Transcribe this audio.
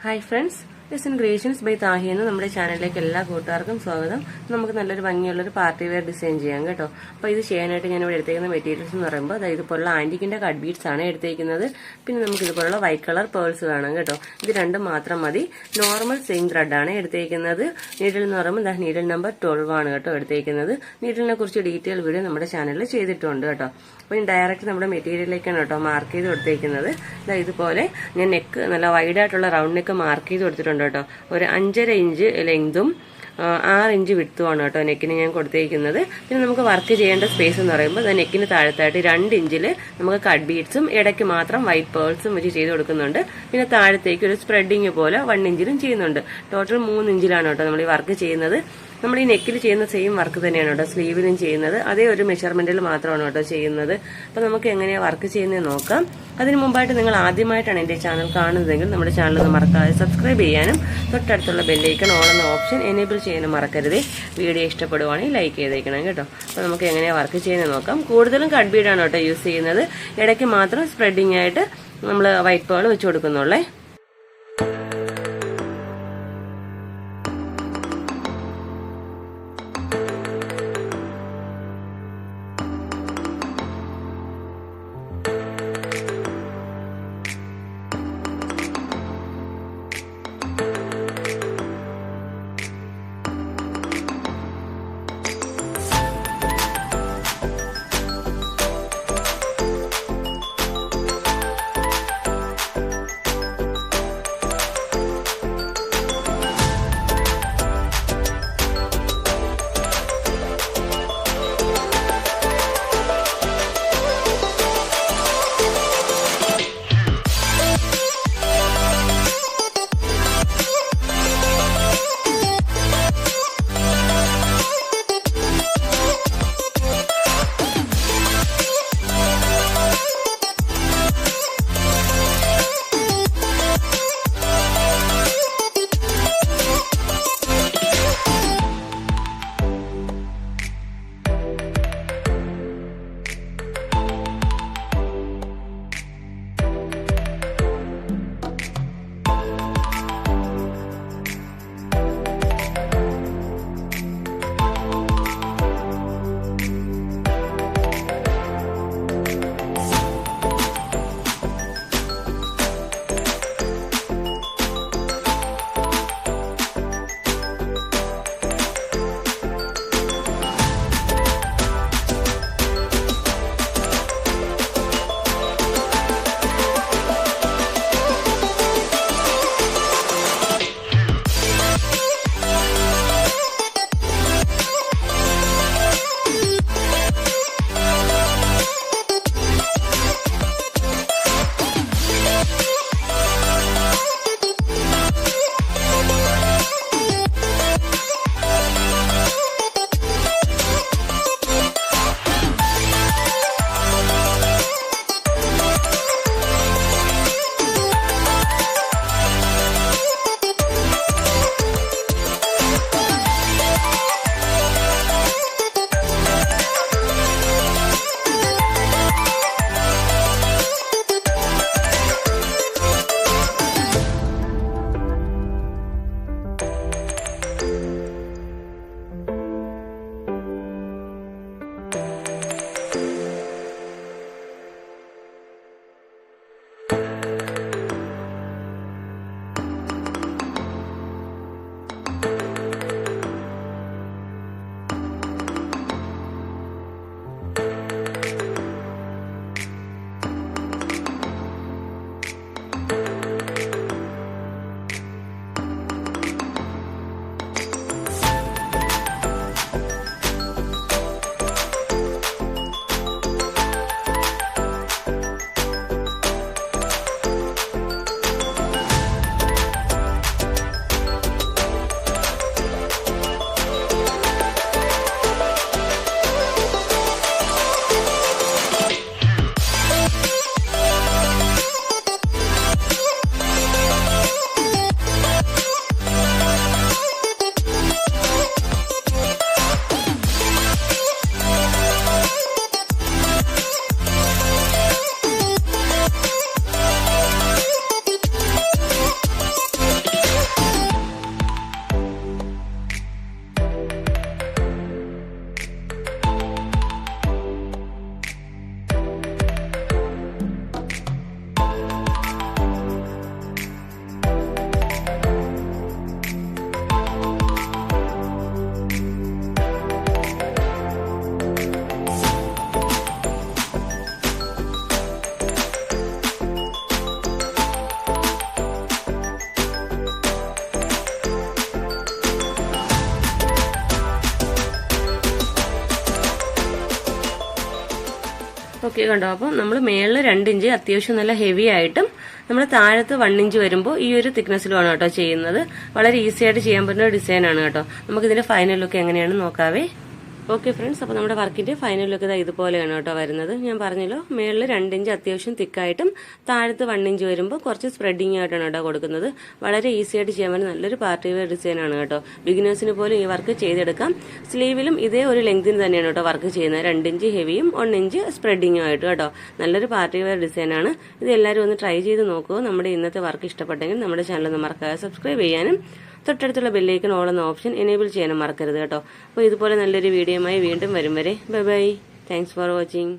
Hi friends, this is Creations by Tahi എന്ന് നമ്മുടെ ചാനലിലേക്ക് എല്ലാ കൂട്ടുകാർക്കും സ്വാഗതം. നമുക്ക് നല്ലൊരു ഭംഗിയുള്ള ഒരു പാർട്ടി വെയർ ഡിസൈൻ ചെയ്യാം കേട്ടോ. അപ്പോൾ ഇത് ചെയ്യാനായിട്ട് ഞാൻ ഇവിടെ എടുത്തേക്കുന്ന മെറ്റീരിയൽസ് എന്ന് പറയുമ്പോൾ അതായത് ഇതുപോലുള്ള ആന്റിക്കിന്റെ കട്ട് ബീഡ്സ് ആണ് എടുത്തേക്കുന്നത്. പിന്നെ നമുക്ക് ഇതുപോലുള്ള വൈറ്റ് കളർ പേൾസ് വേണം കേട്ടോ. ഇത് രണ്ടും മാത്രം മതി. നോർമൽ സെയിം ത്രെഡ് ആണ് എടുത്തേക്കുന്നത്. നീഡിൽ എന്ന് പറയുമ്പോൾ നീഡിൽ നമ്പർ 12 ആണ് കേട്ടോ എടുത്തേക്കുന്നത്. നീഡിലിനെ കുറിച്ച് ഡീറ്റെയിൽ വീഡിയോ നമ്മുടെ ചാനലിൽ ചെയ്തിട്ടുണ്ട് കേട്ടോ. അപ്പോൾ ഈ ഡയറക്റ്റ് നമ്മുടെ മെറ്റീരിയലിലേക്കാണ് കേട്ടോ മാർക്ക് ചെയ്ത് കൊടുത്തേക്കുന്നത്. ഇതുപോലെ ഞാൻ നെക്ക് നല്ല വൈഡായിട്ടുള്ള റൗണ്ട് നെക്ക് മാർക്ക് ചെയ്ത് കൊടുത്തിട്ടുണ്ട് കേട്ടോ. ഒരു 5.5 ഇഞ്ച് ലെങ്തും 6 ഇഞ്ച് വിട്ടുമാണ് കേട്ടോ നെക്കിന് ഞാൻ കൊടുത്തേക്കുന്നത്. പിന്നെ നമുക്ക് വർക്ക് ചെയ്യേണ്ട സ്പേസ് എന്ന് പറയുമ്പോൾ നെക്കിന് താഴത്തായിട്ട് 2 ഇഞ്ചിൽ നമുക്ക് കട്ട് ബീഡ്സും ഇടയ്ക്ക് മാത്രം വൈറ്റ് പേൾസും വെച്ച് ചെയ്ത് കൊടുക്കുന്നുണ്ട്. പിന്നെ താഴത്തേക്ക് ഒരു സ്പ്രെഡിങ് പോലെ 1 ഇഞ്ചിലും ചെയ്യുന്നുണ്ട്. ടോട്ടൽ 3 ഇഞ്ചിലാണ് കേട്ടോ നമ്മൾ ഈ വർക്ക് ചെയ്യുന്നത്. നമ്മൾ ഈ നെക്കിൽ ചെയ്യുന്ന സെയിം വർക്ക് തന്നെയാണ് കേട്ടോ സ്ലീവിലും ചെയ്യുന്നത്. അതേ ഒരു മെഷർമെന്റിൽ മാത്രമാണ് കേട്ടോ ചെയ്യുന്നത്. അപ്പൊ നമുക്ക് എങ്ങനെയാണ് വർക്ക് ചെയ്യുന്നത് നോക്കാം. അതിന് മുമ്പായിട്ട് നിങ്ങൾ ആദ്യമായിട്ടാണ് എന്റെ ചാനൽ കാണുന്നതെങ്കിൽ നമ്മുടെ ചാനൽ ഒന്ന് മറക്കാതെ സബ്സ്ക്രൈബ് ചെയ്യാനും തൊട്ടടുത്തുള്ള ബെല്ലൈക്കൺ ഓൾ എന്ന ഓപ്ഷൻ എനേബിൾ ചെയ്യാനും മറക്കരുത്. വീഡിയോ ഇഷ്ടപ്പെടുവാണെങ്കിൽ ലൈക്ക് ചെയ്തേക്കണം കേട്ടോ. അപ്പൊ നമുക്ക് എങ്ങനെയാണ് വർക്ക് ചെയ്യുന്നത് നോക്കാം. കൂടുതലും കട്ട് ബീഡാണ് കേട്ടോ യൂസ് ചെയ്യുന്നത്. ഇടയ്ക്ക് മാത്രം സ്പ്രെഡിങ് ആയിട്ട് നമ്മൾ വൈറ്റ് പേൾ വെച്ച് കൊടുക്കുന്നുള്ളേ. ഓക്കെ കണ്ടോ. അപ്പം നമ്മൾ മേളിൽ 2 ഇഞ്ച് അത്യാവശ്യം നല്ല ഹെവി ആയിട്ടും നമ്മൾ താഴത്ത് 1 ഇഞ്ച് വരുമ്പോൾ ഈ ഒരു തിക്നെസ്സിലുമാണ് കേട്ടോ ചെയ്യുന്നത്. വളരെ ഈസി ആയിട്ട് ചെയ്യാൻ പറ്റുന്ന ഒരു ഡിസൈൻ ആണ് കേട്ടോ. നമുക്ക് ഇതിന്റെ ഫൈനൽ ലുക്ക് എങ്ങനെയാണെന്ന് നോക്കാവേ. ഓക്കെ ഫ്രണ്ട്സ്, അപ്പോൾ നമ്മുടെ വർക്കിന്റെ ഫൈനൽ ലുക്ക് ഇതുപോലെയാണ് കേട്ടോ വരുന്നത്. ഞാൻ പറഞ്ഞല്ലോ മേളിൽ 2 ഇഞ്ച് അത്യാവശ്യം തിക്കായിട്ടും താഴത്ത് 1 ഇഞ്ച് വരുമ്പോൾ കുറച്ച് സ്പ്രെഡിങ് ആയിട്ടാണ് കേട്ടോ കൊടുക്കുന്നത്. വളരെ ഈസി ആയിട്ട് ചെയ്യാൻ പറ്റുന്ന നല്ലൊരു പാർട്ടി വെയർ ഡിസൈൻ ആണ് കേട്ടോ. ബിഗിനേഴ്സിന് പോലും ഈ വർക്ക് ചെയ്തെടുക്കാം. സ്ലീവിലും ഇതേ ഒരു ലെങ്തിന് തന്നെയാണ് കേട്ടോ വർക്ക് ചെയ്യുന്നത്. 2 ഇഞ്ച് ഹെവിയും 1 ഇഞ്ച് സ്പ്രെഡിങ്ങും ആയിട്ട് കേട്ടോ. നല്ലൊരു പാർട്ടി വെയർ ഡിസൈൻ ആണ്. ഇത് എല്ലാവരും ഒന്ന് ട്രൈ ചെയ്ത് നോക്കുക. നമ്മുടെ ഇന്നത്തെ വർക്ക് ഇഷ്ടപ്പെട്ടെങ്കിൽ നമ്മുടെ ചാനൽ ഒന്ന് മറക്കാതെ സബ്സ്ക്രൈബ് ചെയ്യാനും തൊട്ടടുത്തുള്ള ബെല്ലൈക്കൺ ഓൾ എന്ന ഓപ്ഷൻ എനേബിൾ ചെയ്യാനും മറക്കരുത് കേട്ടോ. അപ്പോൾ ഇതുപോലെ നല്ലൊരു വീഡിയോയുമായി വീണ്ടും വരും വരെ bye bye. Thanks for watching.